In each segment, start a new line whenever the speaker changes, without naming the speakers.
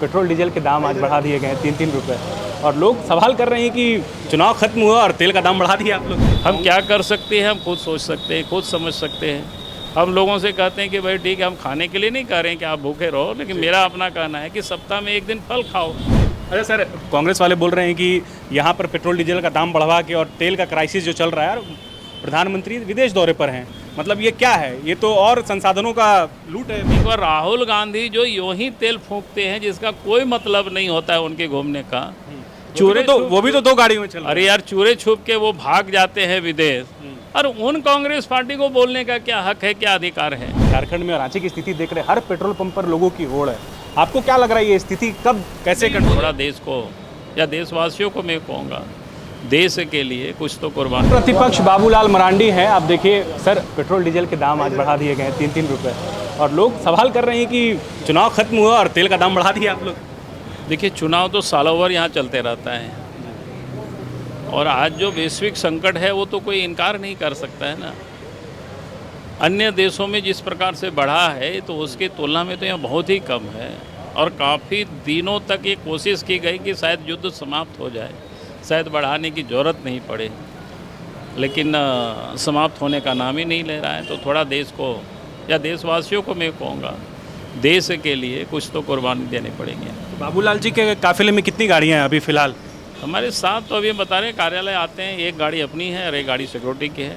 Petrol diesel के दाम आज बढ़ा दिए गए हैं 3-3 रुपए और लोग सवाल कर रहे हैं कि चुनाव खत्म हुआ और तेल का दाम बढ़ा दिया आप लोग।
हम क्या कर सकते हैं, हम खुद सोच सकते हैं, खुद समझ सकते हैं। हम लोगों से कहते हैं कि भाई ठीक है, हम खाने के लिए नहीं कह रहे हैं कि आप भूखे रहो, लेकिन मेरा अपना कहना है कि सप्ताह में एक दिन फल खाओ।
अरे सर, कांग्रेस वाले बोल रहे हैं कि यहाँ पर पेट्रोल डीजल का दाम बढ़वा के और तेल का क्राइसिस जो चल रहा है और प्रधानमंत्री विदेश दौरे पर हैं, मतलब ये क्या है? ये तो और संसाधनों का लूट है।
एक बार राहुल गांधी जो यूं ही तेल फूंकते हैं जिसका कोई मतलब नहीं होता है उनके घूमने का,
वो भी तो 2 गाड़ियों में चल रहा है।
अरे यार, चूरे छुप के वो भाग जाते हैं विदेश, और उन कांग्रेस पार्टी को बोलने का क्या हक है, क्या अधिकार है?
झारखंड में और रांची की स्थिति देख रहे, हर पेट्रोल पंप पर लोगों की होड़ है। आपको क्या लग रहा है ये स्थिति कब कैसे कंट्रोल?
थोड़ा देश को या देशवासियों को मैं कहूँगा, देश के लिए कुछ तो कुर्बान।
प्रतिपक्ष बाबूलाल मरांडी हैं। आप देखिए सर, पेट्रोल डीजल के दाम आज बढ़ा दिए गए हैं 3-3 रुपए और लोग सवाल कर रहे हैं कि चुनाव खत्म हुआ और तेल का दाम बढ़ा दिया आप लोग।
देखिए, चुनाव तो सालों भर यहाँ चलते रहता है, और आज जो वैश्विक संकट है वो तो कोई इनकार नहीं कर सकता है ना। अन्य देशों में जिस प्रकार से बढ़ा है तो उसकी तुलना में तो यहाँ बहुत ही कम है, और काफ़ी दिनों तक ये कोशिश की गई कि शायद युद्ध समाप्त हो जाए, शायद बढ़ाने की ज़रूरत नहीं पड़े, लेकिन समाप्त होने का नाम ही नहीं ले रहा है। तो थोड़ा देश को या देशवासियों को मैं कहूँगा, देश के लिए कुछ तो कुर्बानी देनी पड़ेंगे।
बाबूलाल जी के काफिले में कितनी गाड़ियाँ हैं अभी फिलहाल?
हमारे साथ तो अभी बता रहे कार्यालय आते हैं, एक गाड़ी अपनी है और एक गाड़ी सिक्योरिटी की है।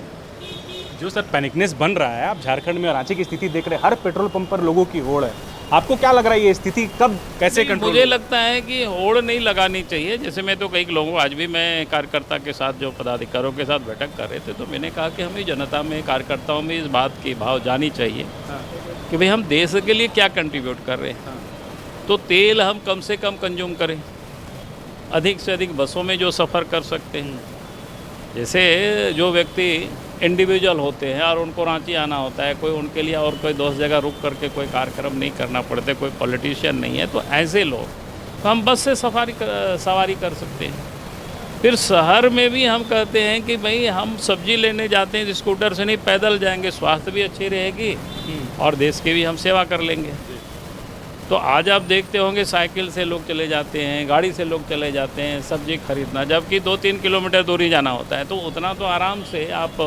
जो सर पैनिकनेस बन रहा है, आप झारखंड में और रांची की स्थिति देख रहे, हर पेट्रोल पंप पर लोगों की होड़ है। आपको क्या लग रहा है ये स्थिति कब कैसे कंट्रोल?
मुझे लगता है कि होड़ नहीं लगानी चाहिए। जैसे मैं तो कई लोगों, आज भी मैं कार्यकर्ता के साथ, जो पदाधिकारियों के साथ बैठक कर रहे थे, तो मैंने कहा कि हमें जनता में, कार्यकर्ताओं में इस बात की भाव जानी चाहिए कि भाई हम देश के लिए क्या कंट्रीब्यूट कर रहे हैं। तो तेल हम कम से कम कंज्यूम करें, अधिक से अधिक बसों में जो सफ़र कर सकते हैं। जैसे जो व्यक्ति इंडिविजुअल होते हैं और उनको रांची आना होता है, कोई उनके लिए और कोई 10 जगह रुक करके कोई कार्यक्रम नहीं करना पड़ते, कोई पॉलिटिशियन नहीं है, तो ऐसे लोग तो हम बस से सवारी कर सकते हैं। फिर शहर में भी हम कहते हैं कि भाई हम सब्जी लेने जाते हैं स्कूटर से नहीं, पैदल जाएंगे, स्वास्थ्य भी अच्छी रहेगी और देश की भी हम सेवा कर लेंगे। तो आज आप देखते होंगे साइकिल से लोग चले जाते हैं, गाड़ी से लोग चले जाते हैं सब्जी खरीदना, जबकि 2-3 किलोमीटर दूरी जाना होता है, तो उतना तो आराम से आप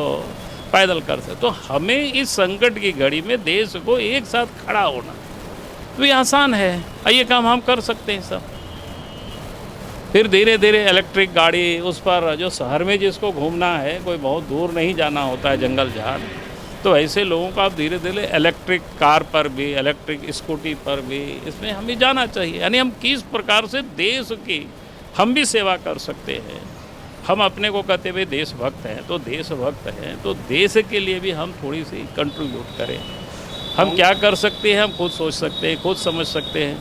पैदल कर सकते। तो हमें इस संकट की घड़ी में देश को एक साथ खड़ा होना तो ये आसान है, ये काम हम कर सकते हैं सब। फिर धीरे धीरे इलेक्ट्रिक गाड़ी, उस पर जो शहर में जिसको घूमना है, कोई बहुत दूर नहीं जाना होता है जंगल झाड़, तो ऐसे लोगों को आप धीरे धीरे इलेक्ट्रिक कार पर भी, इलेक्ट्रिक स्कूटी पर भी, इसमें हमें जाना चाहिए। यानी हम किस प्रकार से देश की हम भी सेवा कर सकते हैं। हम अपने को कहते हुए देशभक्त हैं, तो देशभक्त हैं तो देश के लिए भी हम थोड़ी सी कंट्रीब्यूट करें। हम क्या कर सकते हैं, हम खुद सोच सकते हैं, खुद समझ सकते हैं।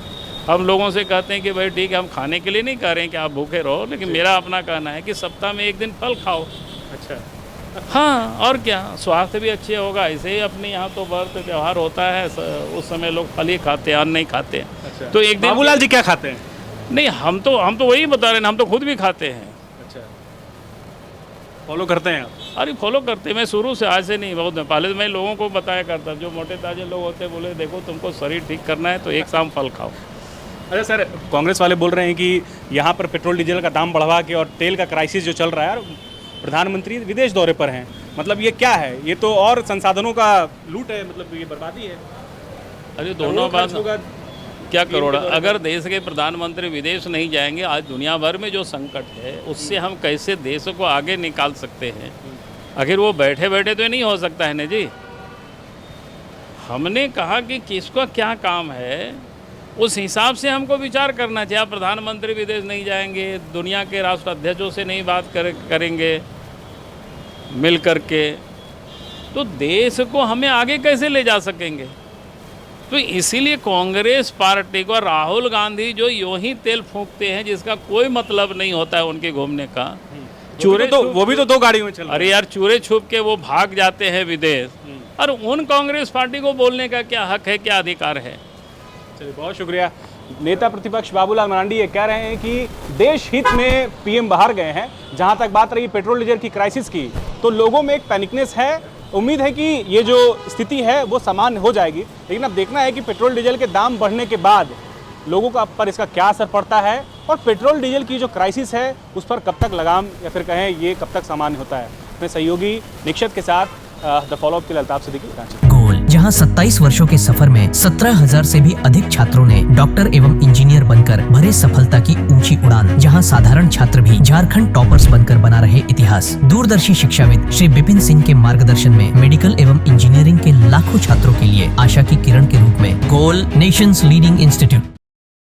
हम लोगों से कहते हैं कि भाई ठीक है, हम खाने के लिए नहीं कह रहे हैं कि आप भूखे रहो, लेकिन मेरा अपना कहना है कि सप्ताह में एक दिन फल खाओ।
अच्छा,
हाँ, और क्या, स्वास्थ्य भी अच्छे होगा। ऐसे ही अपने यहाँ तो व्रत त्यौहार होता है, उस समय लोग फल ही खाते हैं, अन्न नहीं खाते हैं।
अच्छा।
तो एक दिन
बाबूलाल जी क्या खाते हैं?
नहीं, हम तो वही बता रहे हैं, हम तो खुद भी खाते हैं।
अच्छा, फॉलो करते हैं आप?
अरे फॉलो करते हैं, मैं शुरू से, आज से नहीं, बहुत पहले मैं लोगों को बताया करता, जो मोटे ताजे लोग होते हैं, बोले देखो तुमको शरीर ठीक करना है तो एक शाम फल खाओ।
अरे सर, कांग्रेस वाले बोल रहे हैं कि यहाँ पर पेट्रोल डीजल का दाम बढ़वा के और तेल का क्राइसिस जो चल रहा है और प्रधानमंत्री विदेश दौरे पर हैं, मतलब ये क्या है? ये तो और संसाधनों का लूट है, मतलब ये बर्बादी है।
अरे दोनों बात क्या करोड़, अगर देश के प्रधानमंत्री विदेश नहीं जाएंगे, आज दुनिया भर में जो संकट है उससे हम कैसे देश को आगे निकाल सकते हैं? आखिर वो बैठे बैठे तो नहीं हो सकता है ना जी। हमने कहा कि किसका क्या काम है, उस हिसाब से हमको विचार करना चाहिए। आप प्रधानमंत्री विदेश नहीं जाएंगे, दुनिया के राष्ट्राध्यक्षों से नहीं बात करेंगे मिल करके, तो देश को हमें आगे कैसे ले जा सकेंगे? तो इसीलिए कांग्रेस पार्टी को, राहुल गांधी जो यूं ही तेल फूंकते हैं जिसका कोई मतलब नहीं होता है उनके घूमने का,
वो भी तो 2 गाड़ियों में चल रहा है।
अरे यार, चूरे छुप के वो भाग जाते हैं विदेश, और उन कांग्रेस पार्टी को बोलने का क्या हक है, क्या अधिकार है?
चलिए, बहुत शुक्रिया। नेता प्रतिपक्ष बाबूलाल मरांडी ये कह रहे हैं कि देश हित में पीएम बाहर गए हैं। जहां तक बात रही पेट्रोल डीजल की क्राइसिस की, तो लोगों में एक पैनिकनेस है। उम्मीद है कि ये जो स्थिति है वो सामान्य हो जाएगी, लेकिन अब देखना है कि पेट्रोल डीजल के दाम बढ़ने के बाद लोगों का पर इसका क्या असर पड़ता है और पेट्रोल डीजल की जो क्राइसिस है उस पर कब तक लगाम या फिर कहें ये कब तक सामान्य होता है। अपने सहयोगी निक्षत के साथ द फॉलोअप के लिए अल्ताफ सिद्दीकी, रांची।
गोल, जहां 27 वर्षों के सफर में 17,000 से भी अधिक छात्रों ने डॉक्टर एवं इंजीनियर बनकर भरे सफलता की ऊंची उड़ान, जहां साधारण छात्र भी झारखंड टॉपर्स बनकर बना रहे इतिहास। दूरदर्शी शिक्षाविद श्री विपिन सिंह के मार्गदर्शन में मेडिकल एवं इंजीनियरिंग के लाखों छात्रों के लिए आशा की किरण के रूप में गोल, nation's leading institute.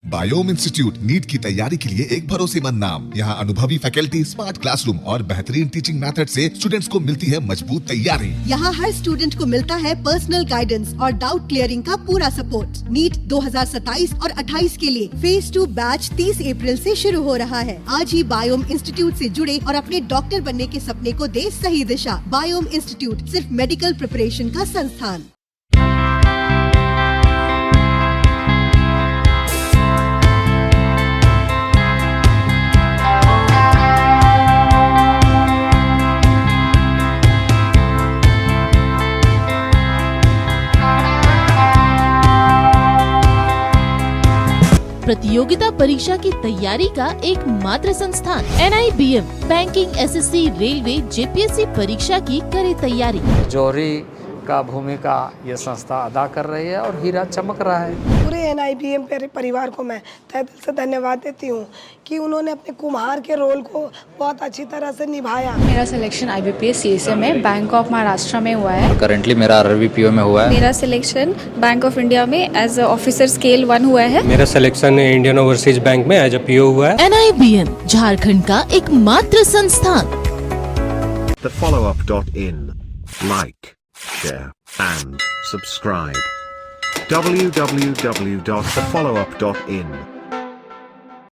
Biome institute NEET की तैयारी के लिए एक भरोसेमंद नाम। यहाँ अनुभवी फैकल्टी, स्मार्ट क्लासरूम और बेहतरीन टीचिंग मेथड से स्टूडेंट्स को मिलती है मजबूत तैयारी।
यहाँ हर स्टूडेंट को मिलता है पर्सनल गाइडेंस और डाउट क्लियरिंग का पूरा सपोर्ट। नीट 2027 और 28 के लिए फेज 2 बैच 30 अप्रैल से शुरू हो रहा है। आज ही बायोम इंस्टीट्यूट से जुड़े और अपने डॉक्टर बनने के सपने को दे सही दिशा। बायोम इंस्टीट्यूट सिर्फ मेडिकल प्रिपरेशन का संस्थान।
प्रतियोगिता परीक्षा की तैयारी का एकमात्र संस्थान NIBM banking, SSC, railway, JPSC परीक्षा की करे तैयारी।
जौहरी का भूमिका ये संस्था अदा कर रही है और हीरा चमक रहा है।
पूरे NIBM परिवार को मैं तहे दिल से धन्यवाद देती हूँ कि उन्होंने अपने कुम्हार के रोल को बहुत अच्छी तरह से निभाया।
मेरा सिलेक्शन IBPS CSA में बैंक ऑफ महाराष्ट्र में हुआ है।
करंटली मेरा RRBPO में हुआ है।
मेरा सिलेक्शन बैंक ऑफ इंडिया में एज ऑफिसर स्केल 1 हुआ है।
मेरा सिलेक्शन इंडियन ओवरसीज बैंक में एज PO हुआ है।
NIBM झारखंड का एकमात्र संस्थान।
thefollowup.in. Like, share and subscribe. www.thefollowup.in